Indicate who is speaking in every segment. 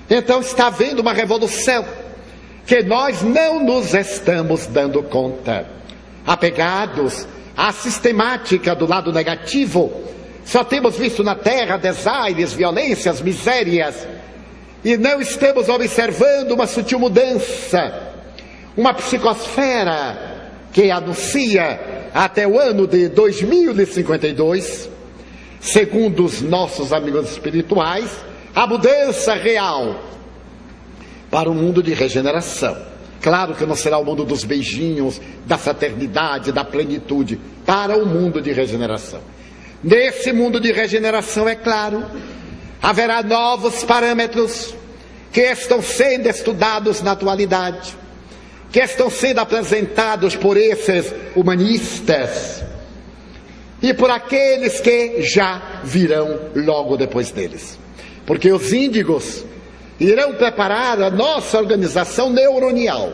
Speaker 1: Então está havendo uma revolução que nós não nos estamos dando conta. Apegados à sistemática do lado negativo, só temos visto na terra desaires, violências, misérias, e não estamos observando uma sutil mudança, uma psicosfera que anuncia até o ano de 2052, segundo os nossos amigos espirituais, a mudança real para um mundo de regeneração. Claro que não será o mundo dos beijinhos, da fraternidade, da plenitude, para o mundo de regeneração. Nesse mundo de regeneração, é claro, haverá novos parâmetros que estão sendo estudados na atualidade, que estão sendo apresentados por esses humanistas e por aqueles que já virão logo depois deles. Porque os índigos irão preparar a nossa organização neuronial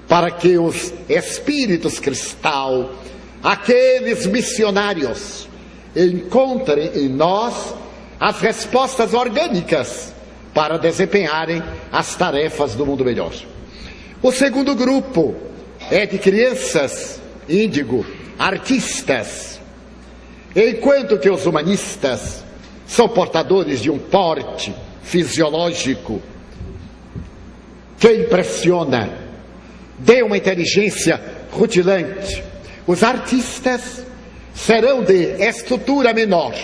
Speaker 1: para que os espíritos cristal, aqueles missionários, encontrem em nós as respostas orgânicas para desempenharem as tarefas do mundo melhor. O segundo grupo é de crianças índigo, artistas, enquanto que os humanistas são portadores de um porte fisiológico que impressiona, de uma inteligência rutilante. Os artistas serão de estrutura menor,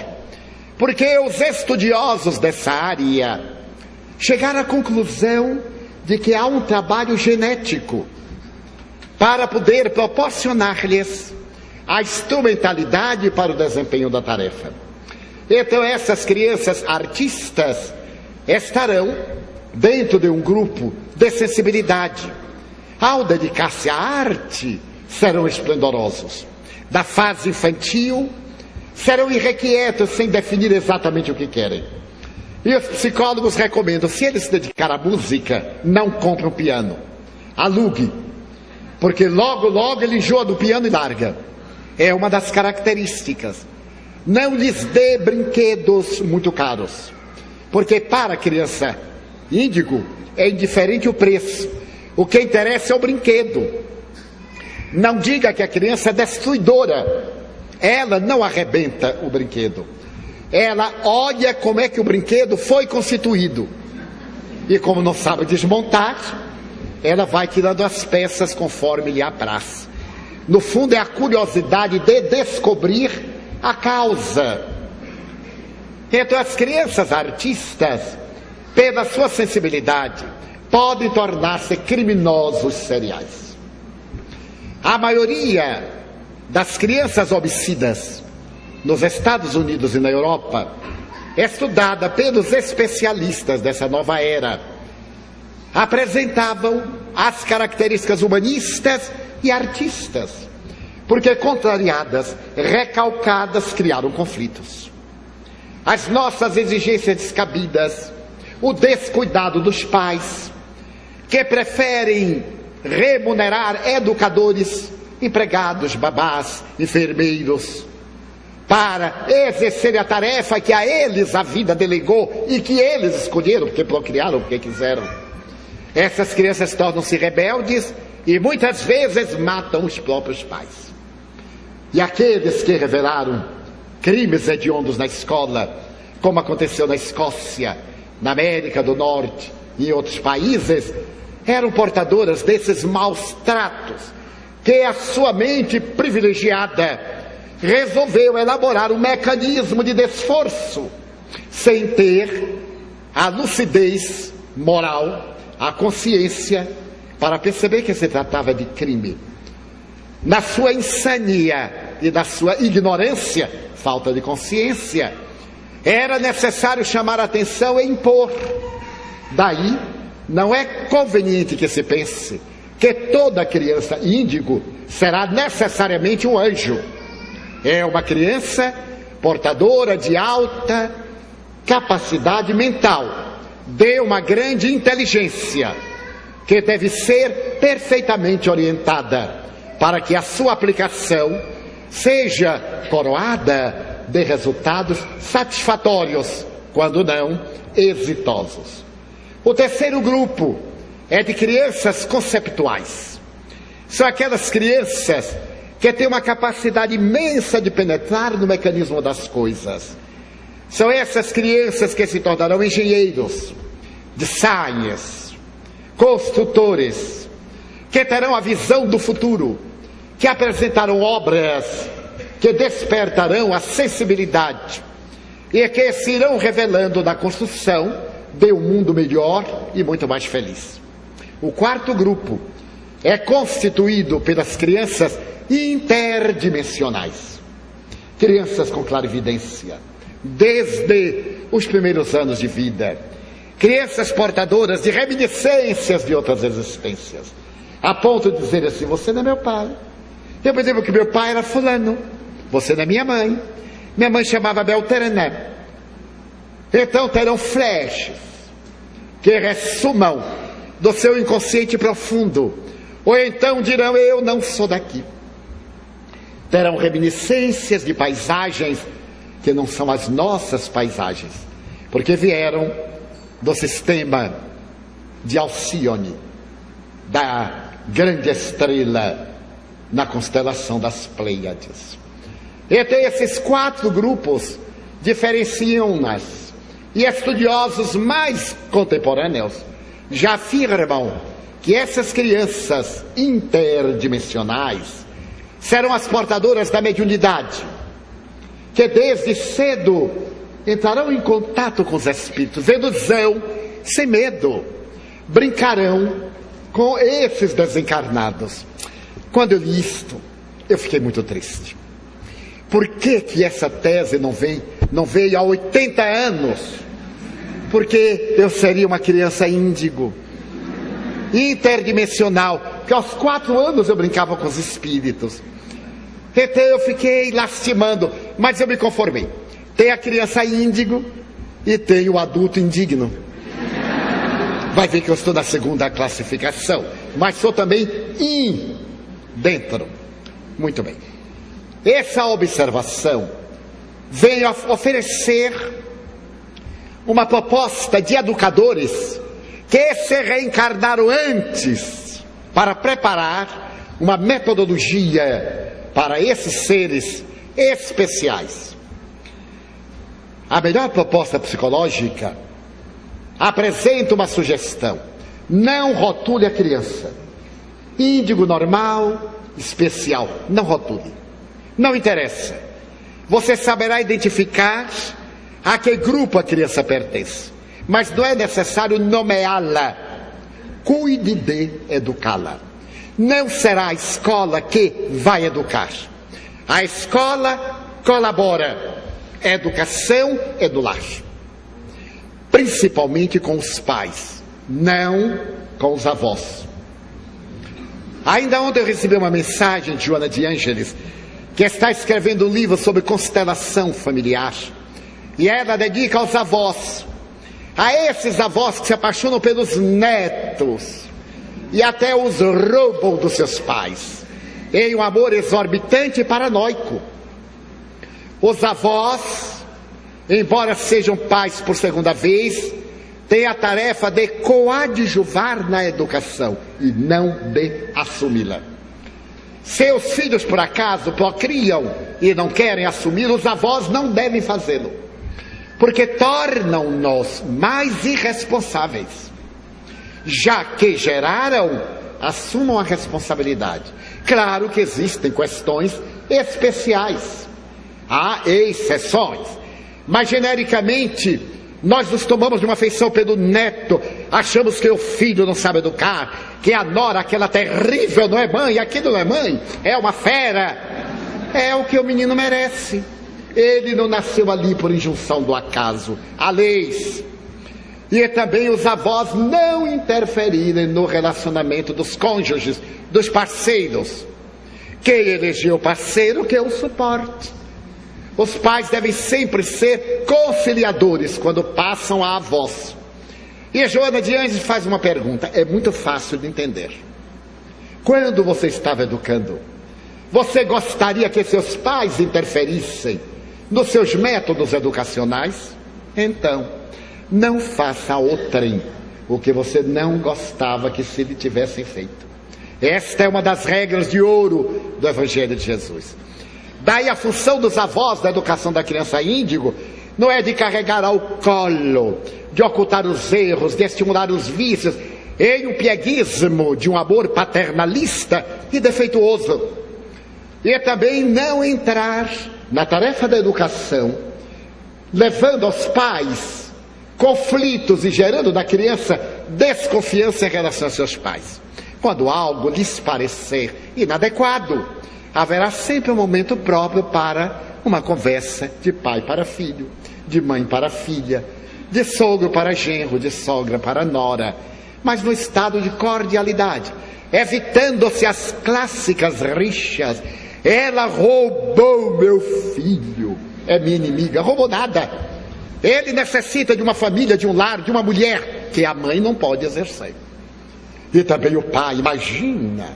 Speaker 1: porque os estudiosos dessa área chegaram à conclusão de que há um trabalho genético para poder proporcionar-lhes a instrumentalidade para o desempenho da tarefa. Então essas crianças artistas estarão dentro de um grupo de sensibilidade. Ao dedicar-se à arte, serão esplendorosos. Da fase infantil, serão irrequietos, sem definir exatamente o que querem. E os psicólogos recomendam, se ele se dedicar à música, não compre um piano, alugue, porque logo ele enjoa do piano e larga. É uma das características. Não lhes dê brinquedos muito caros, porque para a criança índigo é indiferente o preço, o que interessa é o brinquedo. Não diga que a criança é destruidora, ela não arrebenta o brinquedo, ela olha como é que o brinquedo foi constituído, e como não sabe desmontar, ela vai tirando as peças conforme lhe apraz. No fundo é a curiosidade de descobrir a causa. Então as crianças artistas, pela sua sensibilidade, podem tornar-se criminosos seriais. A maioria das crianças homicidas nos Estados Unidos e na Europa é estudada pelos especialistas dessa nova era. Apresentavam as características humanistas e artistas, porque contrariadas, recalcadas, criaram conflitos. As nossas exigências descabidas, o descuidado dos pais, que preferem remunerar educadores, empregados, babás, enfermeiros, para exercerem a tarefa que a eles a vida delegou e que eles escolheram, porque procriaram, porque quiseram. Essas crianças tornam-se rebeldes e muitas vezes matam os próprios pais. E aqueles que revelaram crimes hediondos na escola, como aconteceu na Escócia, na América do Norte e em outros países, eram portadoras desses maus tratos, que a sua mente privilegiada resolveu elaborar um mecanismo de desforço, sem ter a lucidez moral, a consciência, para perceber que se tratava de crime. Na sua insania e na sua ignorância, falta de consciência, era necessário chamar a atenção e impor. Daí, não é conveniente que se pense que toda criança índigo será necessariamente um anjo. É uma criança portadora de alta capacidade mental, de uma grande inteligência, que deve ser perfeitamente orientada para que a sua aplicação seja coroada de resultados satisfatórios, quando não exitosos. O terceiro grupo é de crianças conceptuais. São aquelas crianças que têm uma capacidade imensa de penetrar no mecanismo das coisas. São essas crianças que se tornarão engenheiros, designers, construtores, que terão a visão do futuro, que apresentarão obras que despertarão a sensibilidade e que se irão revelando na construção de um mundo melhor e muito mais feliz. O quarto grupo é constituído pelas crianças interdimensionais, crianças com clarividência, desde os primeiros anos de vida, crianças portadoras de reminiscências de outras existências, a ponto de dizer assim: você não é meu pai. Eu percebo que meu pai era fulano, você não é minha mãe. Minha mãe chamava Beltrana. Então terão flashes que ressumam do seu inconsciente profundo, ou então dirão: eu não sou daqui. Terão reminiscências de paisagens que não são as nossas paisagens, porque vieram do sistema de Alcione, da grande estrela na constelação das Pleiades. Então esses quatro grupos diferenciam-nas, e estudiosos mais contemporâneos já afirmam que essas crianças interdimensionais serão as portadoras da mediunidade, que desde cedo entrarão em contato com os espíritos, seduzão, sem medo, brincarão com esses desencarnados. Quando eu li isto, eu fiquei muito triste. Por que essa tese não veio há 80 anos? Porque eu seria uma criança índigo, interdimensional, que aos 4 anos eu brincava com os espíritos. Então eu fiquei lastimando, mas eu me conformei. Tem a criança índigo e tem o adulto indigno. Vai ver que eu estou na segunda classificação, mas sou também dentro. Muito bem. Essa observação vem oferecer uma proposta de educadores que se reencarnaram antes para preparar uma metodologia para esses seres especiais. A melhor proposta psicológica apresenta uma sugestão: não rotule a criança. Índigo normal, especial, não rotule. Não interessa. Você saberá identificar a que grupo a criança pertence, mas não é necessário nomeá-la. Cuide de educá-la. Não será a escola que vai educar. A escola colabora. A educação é do lar, principalmente com os pais, não com os avós. Ainda ontem eu recebi uma mensagem de Joana de Ângeles, que está escrevendo um livro sobre constelação familiar, e ela dedica aos avós, a esses avós que se apaixonam pelos netos e até os roubam dos seus pais em um amor exorbitante e paranoico. Os avós, embora sejam pais por segunda vez, têm a tarefa de coadjuvar na educação e não de assumi-la. Se os filhos por acaso procriam e não querem assumi-lo, os avós não devem fazê-lo, porque tornam-nos mais irresponsáveis. Já que geraram, assumam a responsabilidade. Claro que existem questões especiais, há exceções, mas genericamente nós nos tomamos de uma afeição pelo neto, achamos que o filho não sabe educar, que a nora, aquela terrível, não é mãe, aquilo não é mãe, é uma fera. É o que o menino merece. Ele não nasceu ali por injunção do acaso, há leis. E também os avós não interferirem no relacionamento dos cônjuges, dos parceiros. Quem elegeu o parceiro, que o suporte. Os pais devem sempre ser conciliadores quando passam a avós. E a Joana de Ângeles faz uma pergunta, é muito fácil de entender. Quando você estava educando, você gostaria que seus pais interferissem nos seus métodos educacionais? Então, não faça outrem o que você não gostava que se lhe tivessem feito. Esta é uma das regras de ouro do Evangelho de Jesus. Daí a função dos avós da educação da criança índigo não é de carregar ao colo, de ocultar os erros, de estimular os vícios, em um pieguismo de um amor paternalista e defeituoso. E também não entrar na tarefa da educação, levando aos pais conflitos e gerando na criança desconfiança em relação aos seus pais. Quando algo lhes parecer inadequado, haverá sempre um momento próprio para uma conversa de pai para filho, de mãe para filha, de sogro para genro, de sogra para nora, mas no estado de cordialidade, evitando-se as clássicas rixas. Ela roubou meu filho, é minha inimiga. Roubou nada. Ele necessita de uma família, de um lar, de uma mulher que a mãe não pode exercer. E também o pai. Imagina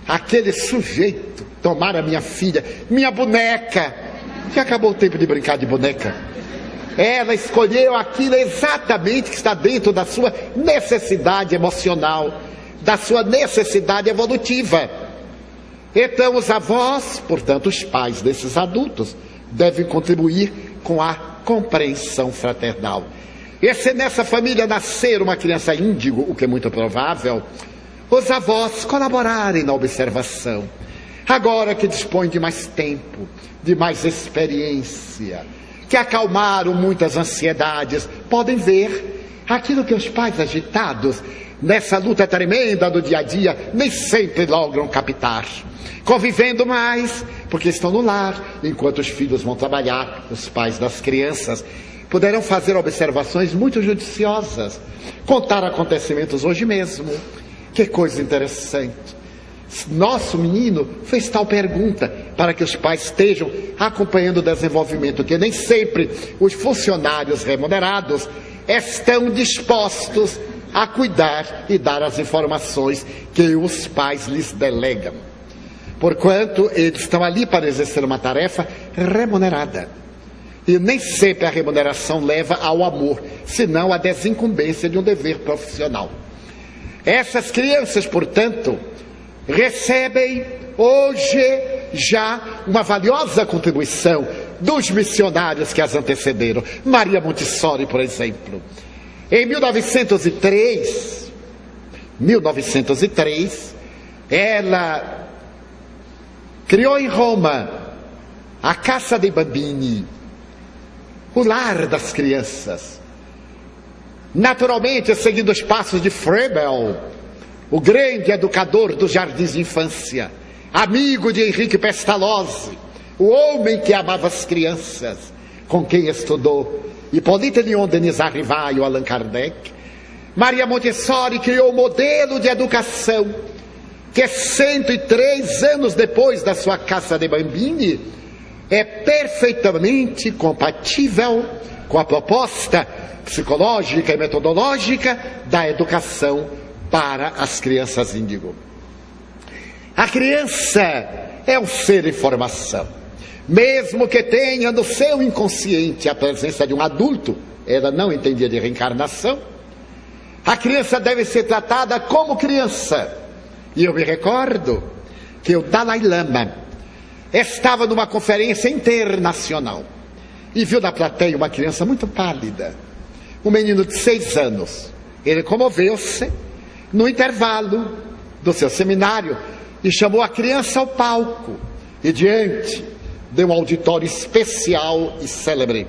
Speaker 1: aquele sujeito tomar a minha filha, minha boneca. Já acabou o tempo de brincar de boneca. Ela escolheu aquilo exatamente que está dentro da sua necessidade emocional, da sua necessidade evolutiva. Então os avós, portanto os pais desses adultos, devem contribuir com a compreensão fraternal. E se nessa família nascer uma criança índigo, o que é muito provável, os avós colaborarem na observação. Agora que dispõem de mais tempo, de mais experiência, que acalmaram muitas ansiedades, podem ver aquilo que os pais agitados, nessa luta tremenda do dia a dia, nem sempre logram captar. Convivendo mais, porque estão no lar, enquanto os filhos vão trabalhar, os pais das crianças poderão fazer observações muito judiciosas, contar acontecimentos hoje mesmo. Que coisa interessante. Nosso menino fez tal pergunta, para que os pais estejam acompanhando o desenvolvimento, que nem sempre os funcionários remunerados estão dispostos a cuidar e dar as informações que os pais lhes delegam. Porquanto eles estão ali para exercer uma tarefa remunerada. E nem sempre a remuneração leva ao amor, senão à desincumbência de um dever profissional. Essas crianças, portanto, recebem hoje já uma valiosa contribuição dos missionários que as antecederam. Maria Montessori, por exemplo. Em 1903, ela criou em Roma a Casa dei Bambini, o lar das crianças. Naturalmente, seguindo os passos de Froebel, o grande educador dos jardins de infância, amigo de Henrique Pestalozzi, o homem que amava as crianças, com quem estudou Hippolyte Léon Denis Arrivai e Allan Kardec, Maria Montessori criou o modelo de educação que 103 anos depois da sua Casa dei Bambini é perfeitamente compatível com a proposta psicológica e metodológica da educação para as crianças índigo. A criança é um ser em formação. Mesmo que tenha no seu inconsciente a presença de um adulto, ela não entendia de reencarnação, a criança deve ser tratada como criança. E eu me recordo que o Dalai Lama estava numa conferência internacional e viu na plateia uma criança muito pálida, um menino de 6 anos. Ele comoveu-se no intervalo do seu seminário e chamou a criança ao palco e diante de um auditório especial e célebre,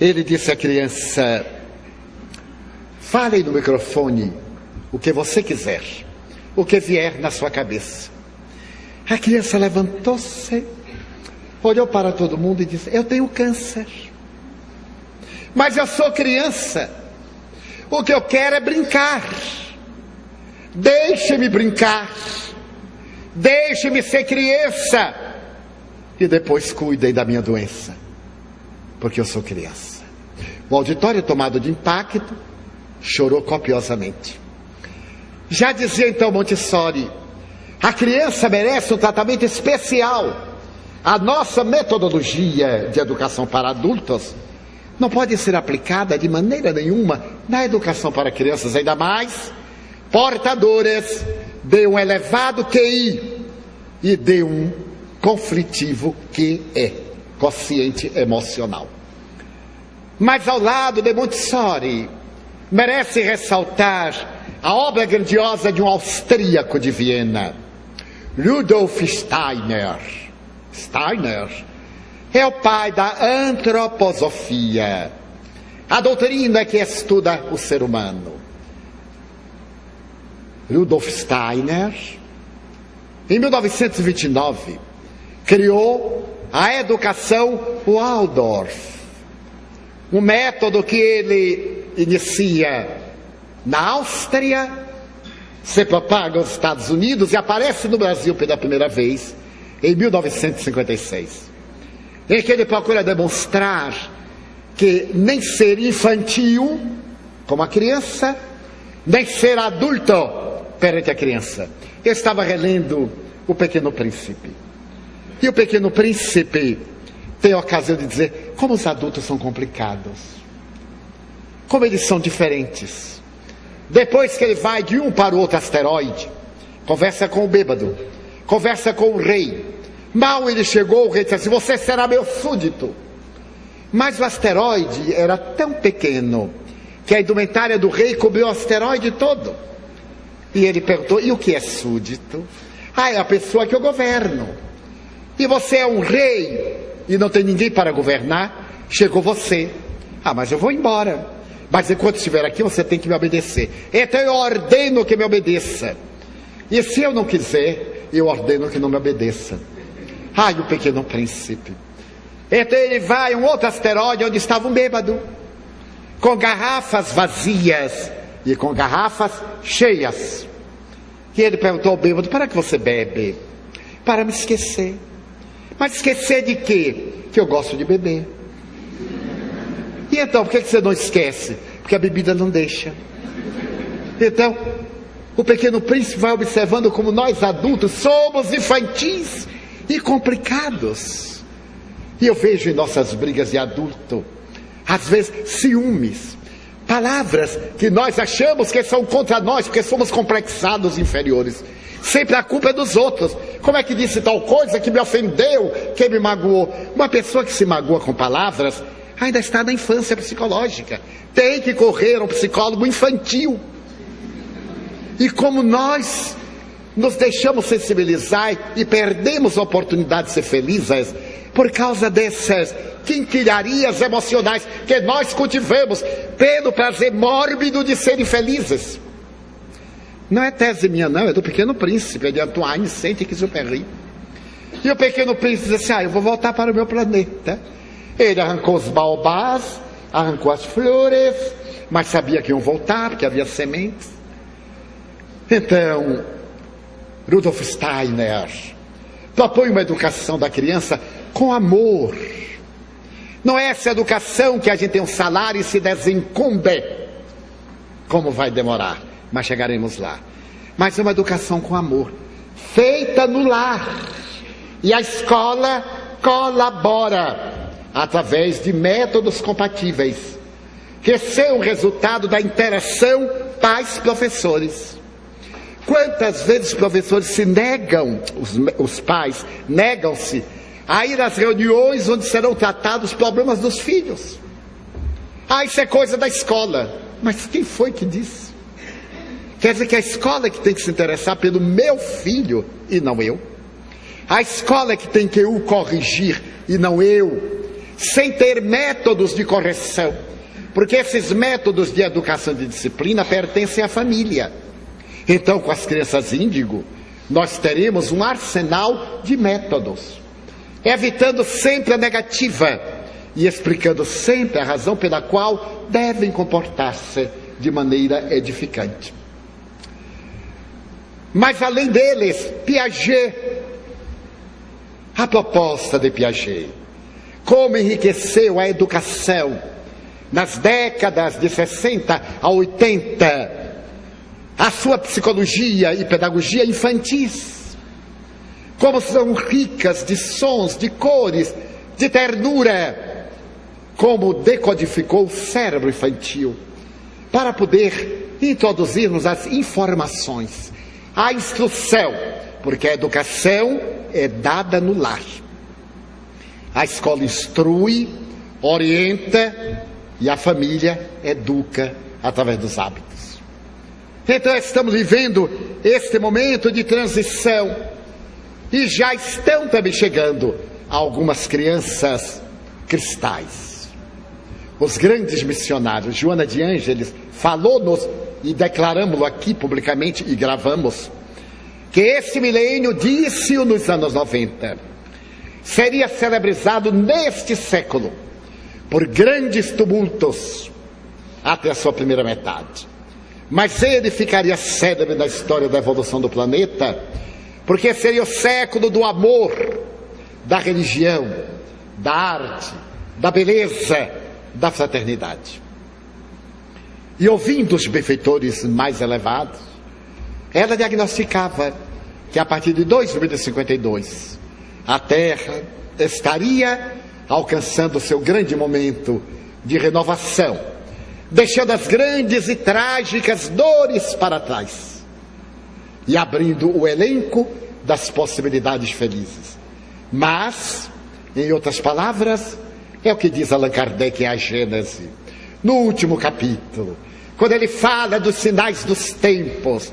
Speaker 1: ele disse à criança: fale no microfone o que você quiser, o que vier na sua cabeça. A criança levantou-se, olhou para todo mundo e disse: eu tenho câncer, mas eu sou criança, o que eu quero é brincar, deixe-me brincar, deixe-me ser criança, e depois cuidem da minha doença, porque eu sou criança. O auditório, tomado de impacto, chorou copiosamente. Já dizia então Montessori: a criança merece um tratamento especial. A nossa metodologia de educação para adultos não pode ser aplicada de maneira nenhuma na educação para crianças, ainda mais portadoras de um elevado QI e de um conflitivo QE, quociente emocional. Mas ao lado de Montessori, merece ressaltar a obra grandiosa de um austríaco de Viena, Rudolf Steiner. Steiner é o pai da antroposofia, a doutrina que estuda o ser humano. Rudolf Steiner, em 1929, criou a educação Waldorf, um método que ele inicia na Áustria, se propaga aos Estados Unidos e aparece no Brasil pela primeira vez em 1956, em que ele procura demonstrar que nem ser infantil como a criança, nem ser adulto perante a criança. Eu estava relendo O Pequeno Príncipe, e o Pequeno Príncipe tem a ocasião de dizer como os adultos são complicados, como eles são diferentes. Depois que ele vai de um para o outro asteroide, conversa com o bêbado, conversa com o rei. Mal ele chegou, o rei disse assim: você será meu súdito. Mas o asteroide era tão pequeno que a indumentária do rei cobriu o asteroide todo. E ele perguntou: e o que é súdito? Ah, é a pessoa que eu governo. E você é um rei e não tem ninguém para governar? Chegou você. Ah, mas eu vou embora. Mas enquanto estiver aqui, você tem que me obedecer. Então eu ordeno que me obedeça. E se eu não quiser, eu ordeno que não me obedeça. Ai, o Pequeno Príncipe. Então ele vai a um outro asteroide onde estava um bêbado, com garrafas vazias e com garrafas cheias. E ele perguntou ao bêbado: para que você bebe? Para me esquecer. Mas esquecer de quê? Que eu gosto de beber. E então, por que você não esquece? Porque a bebida não deixa. Então, o Pequeno Príncipe vai observando como nós adultos somos infantis e complicados. E eu vejo em nossas brigas de adulto, às vezes, ciúmes, palavras que nós achamos que são contra nós, porque somos complexados inferiores. Sempre a culpa é dos outros. Como é que disse tal coisa que me ofendeu, que me magoou? Uma pessoa que se magoa com palavras ainda está na infância psicológica. Tem que correr a um psicólogo infantil. E como nós nos deixamos sensibilizar e perdemos a oportunidade de ser felizes por causa dessas quinquilharias emocionais que nós cultivamos pelo prazer mórbido de serem felizes. Não é tese minha não, é do Pequeno Príncipe, é de Antoine Saint-Exupéry. E o Pequeno Príncipe diz assim: eu vou voltar para o meu planeta. Ele arrancou os baobás, arrancou as flores, mas sabia que iam voltar, porque havia sementes. Então, Rudolf Steiner propõe uma educação da criança com amor. Não é essa educação que a gente tem um salário e se desencumbe. Como vai demorar, mas chegaremos lá. Mas é uma educação com amor, feita no lar. E a escola colabora através de métodos compatíveis, que são o resultado da interação pais-professores. Quantas vezes os professores se negam, os pais negam-se a ir às reuniões onde serão tratados os problemas dos filhos? Ah, isso é coisa da escola. Mas quem foi que disse? Quer dizer que a escola é que tem que se interessar pelo meu filho e não eu? A escola é que tem que o corrigir e não eu? Sem ter métodos de correção, porque esses métodos de educação e de disciplina pertencem à família. Então, com as crianças índigo, nós teremos um arsenal de métodos, evitando sempre a negativa e explicando sempre a razão pela qual devem comportar-se de maneira edificante. Mas além deles, Piaget, a proposta de Piaget, como enriqueceu a educação nas décadas de 60 a 80, a sua psicologia e pedagogia infantis, como são ricas de sons, de cores, de ternura, como decodificou o cérebro infantil, para poder introduzir-nos as informações, a instrução, porque a educação é dada no lar. A escola instrui, orienta e a família educa através dos hábitos. Então estamos vivendo este momento de transição e já estão também chegando algumas crianças cristais. Os grandes missionários, Joana de Ângeles, falou-nos e declaramos-lo aqui publicamente e gravamos, que esse milênio, disse-o nos anos 90, seria celebrizado neste século por grandes tumultos até a sua primeira metade. Mas ele ficaria célebre na história da evolução do planeta, porque seria o século do amor, da religião, da arte, da beleza, da fraternidade. E ouvindo os benfeitores mais elevados, ela diagnosticava que a partir de 2052 a Terra estaria alcançando o seu grande momento de renovação, deixando as grandes e trágicas dores para trás e abrindo o elenco das possibilidades felizes. Mas, em outras palavras, é o que diz Allan Kardec em A Gênese, no último capítulo, quando ele fala dos sinais dos tempos,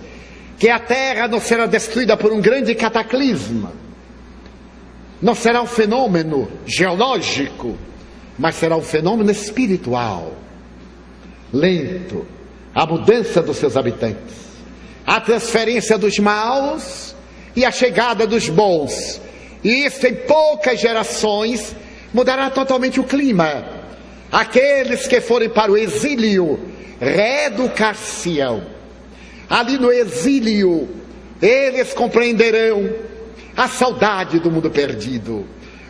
Speaker 1: que a Terra não será destruída por um grande cataclisma, não será um fenômeno geológico, mas será um fenômeno espiritual, lento, a mudança dos seus habitantes, a transferência dos maus e a chegada dos bons. E isso em poucas gerações mudará totalmente o clima. Aqueles que forem para o exílio reeducar-se-ão. Ali no exílio eles compreenderão a saudade do mundo perdido.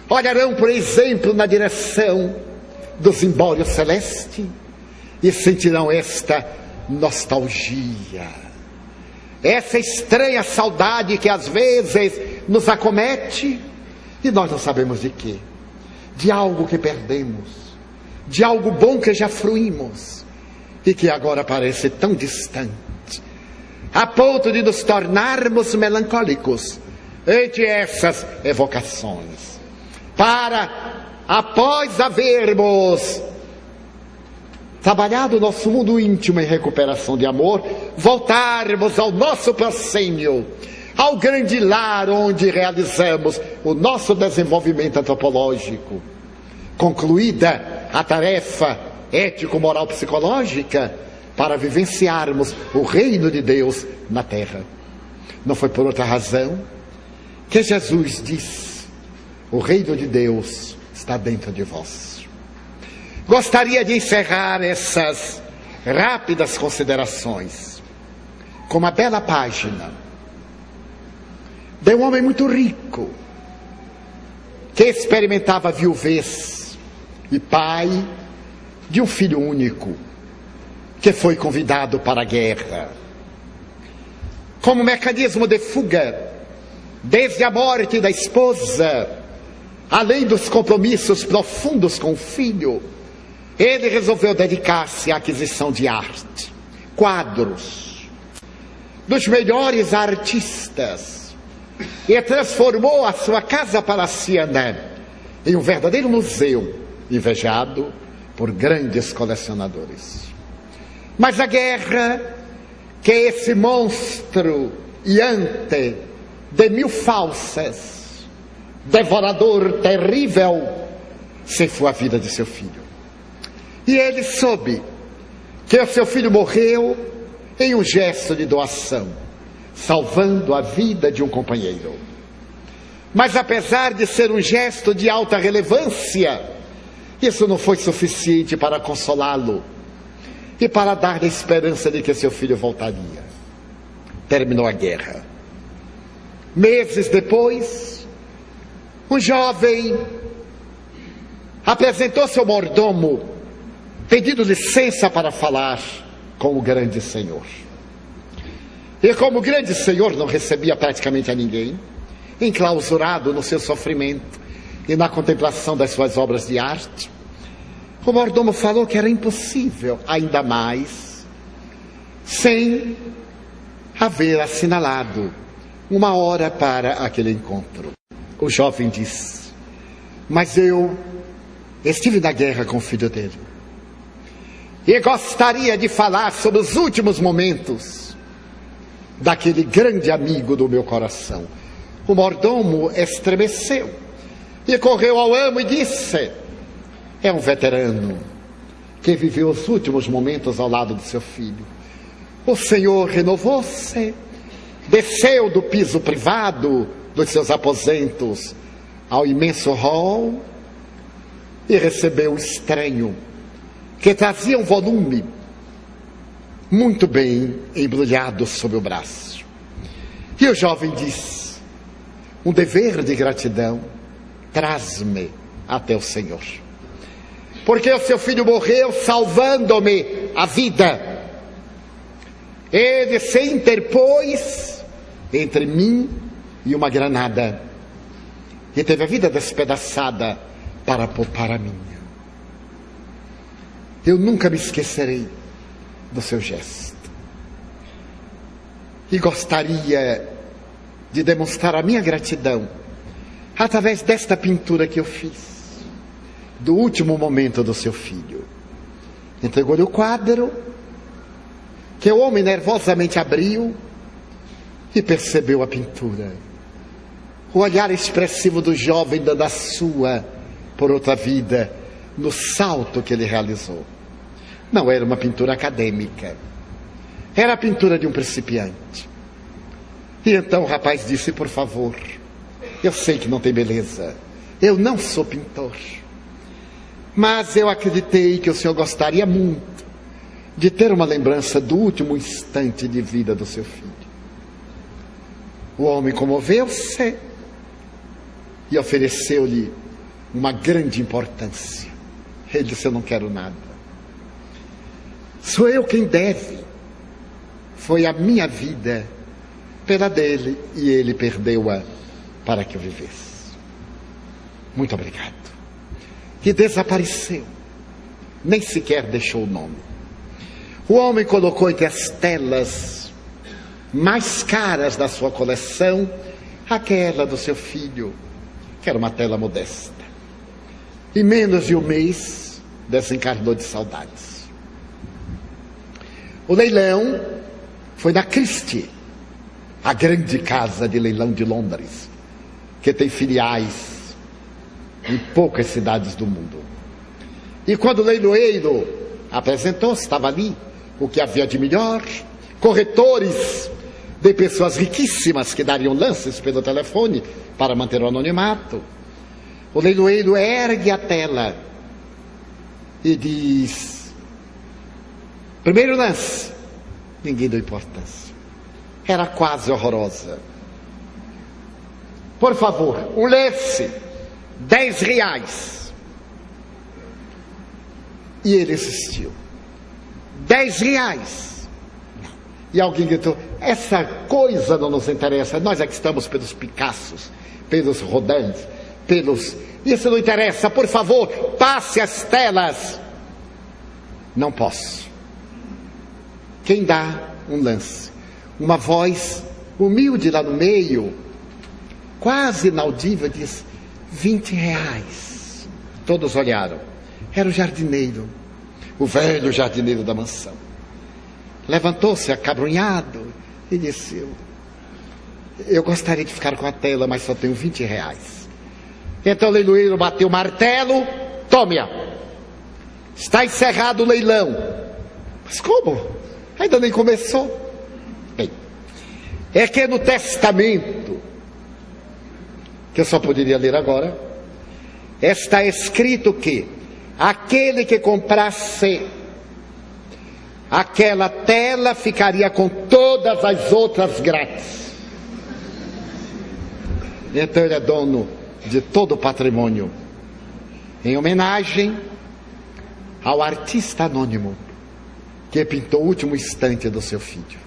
Speaker 1: Olharão, por exemplo, na direção do zimbório celeste e sentirão esta nostalgia, essa estranha saudade que às vezes nos acomete e nós não sabemos de quê. De algo que perdemos, de algo bom que já fruímos e que agora parece tão distante, a ponto de nos tornarmos melancólicos ante essas evocações, para, após havermos trabalhado o nosso mundo íntimo em recuperação de amor, voltarmos ao nosso proscênio, ao grande lar onde realizamos o nosso desenvolvimento antropológico. Concluída a tarefa ético-moral-psicológica, para vivenciarmos o reino de Deus na terra. Não foi por outra razão que Jesus disse: o reino de Deus está dentro de vós. Gostaria de encerrar essas rápidas considerações com uma bela página de um homem muito rico, que experimentava a viuvez e pai de um filho único, que foi convidado para a guerra. Como mecanismo de fuga, desde a morte da esposa, além dos compromissos profundos com o filho, ele resolveu dedicar-se à aquisição de arte, quadros, dos melhores artistas, e transformou a sua casa palaciana em um verdadeiro museu, invejado por grandes colecionadores. Mas a guerra, que é esse monstro iante de mil falsas, devorador terrível, ceifou a vida de seu filho. E ele soube que o seu filho morreu em um gesto de doação, salvando a vida de um companheiro. Mas apesar de ser um gesto de alta relevância, isso não foi suficiente para consolá-lo e para dar a esperança de que seu filho voltaria. Terminou a guerra. Meses depois, um jovem apresentou seu mordomo, pedindo licença para falar com o grande Senhor. E como o grande Senhor não recebia praticamente a ninguém, enclausurado no seu sofrimento e na contemplação das suas obras de arte, o mordomo falou que era impossível, ainda mais, sem haver assinalado uma hora para aquele encontro. O jovem diz: mas eu estive na guerra com o filho dele e gostaria de falar sobre os últimos momentos daquele grande amigo do meu coração. O mordomo estremeceu e correu ao amo e disse: é um veterano que viveu os últimos momentos ao lado do seu filho. O senhor renovou-se, desceu do piso privado dos seus aposentos ao imenso hall e recebeu o estranho, que trazia um volume muito bem embrulhado sob o braço. E o jovem disse: um dever de gratidão traz-me até o Senhor, porque o seu filho morreu salvando-me a vida. Ele se interpôs entre mim e uma granada e teve a vida despedaçada para poupar a minha. Eu nunca me esquecerei do seu gesto e gostaria de demonstrar a minha gratidão através desta pintura que eu fiz do último momento do seu filho. Entregou-lhe o quadro, que o homem nervosamente abriu e percebeu a pintura. O olhar expressivo do jovem dando a sua por outra vida no salto que ele realizou. Não era uma pintura acadêmica, era a pintura de um principiante. E então o rapaz disse: por favor, eu sei que não tem beleza, eu não sou pintor, mas eu acreditei que o senhor gostaria muito de ter uma lembrança do último instante de vida do seu filho. O homem comoveu-se e ofereceu-lhe uma grande importância. Ele disse: eu não quero nada, sou eu quem deve. Foi a minha vida pela dele e ele perdeu-a para que eu vivesse. Muito obrigado. E desapareceu, nem sequer deixou o nome. O homem colocou entre as telas mais caras da sua coleção aquela do seu filho, que era uma tela modesta. Em menos de um mês desencarnou de saudades. O leilão foi na Christie, a grande casa de leilão de Londres, que tem filiais em poucas cidades do mundo. E quando o leiloeiro apresentou-se, estava ali o que havia de melhor, corretores de pessoas riquíssimas que dariam lances pelo telefone para manter o anonimato. O leiloeiro ergue a tela e diz: primeiro lance. Ninguém deu importância, era quase horrorosa. Por favor, um lance, R$10. E ele insistiu: R$10. E alguém gritou: essa coisa não nos interessa, nós é que estamos pelos Picassos, pelos Rodins, pelos... Isso não interessa, por favor, passe as telas. Não posso. Quem dá um lance? Uma voz humilde lá no meio, quase inaudível, diz: R$20. Todos olharam. Era o jardineiro, o velho jardineiro da mansão. Levantou-se acabrunhado e disse: eu gostaria de ficar com a tela, mas só tenho R$20. Então o leiloeiro bateu o martelo: tome-a, está encerrado o leilão. Mas como? Ainda nem começou. Bem, é que no testamento, que eu só poderia ler agora, está escrito que aquele que comprasse aquela tela ficaria com todas as outras grátis. Então ele é dono de todo o patrimônio, em homenagem ao artista anônimo que pintou o último instante do seu filho.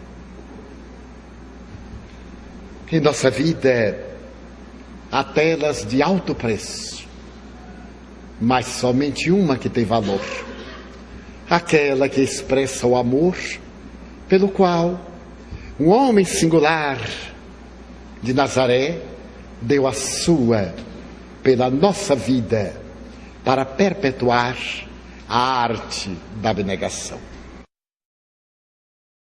Speaker 1: Em nossa vida há telas de alto preço, mas somente uma que tem valor: aquela que expressa o amor pelo qual um homem singular de Nazaré deu a sua pela nossa vida para perpetuar a arte da abnegação.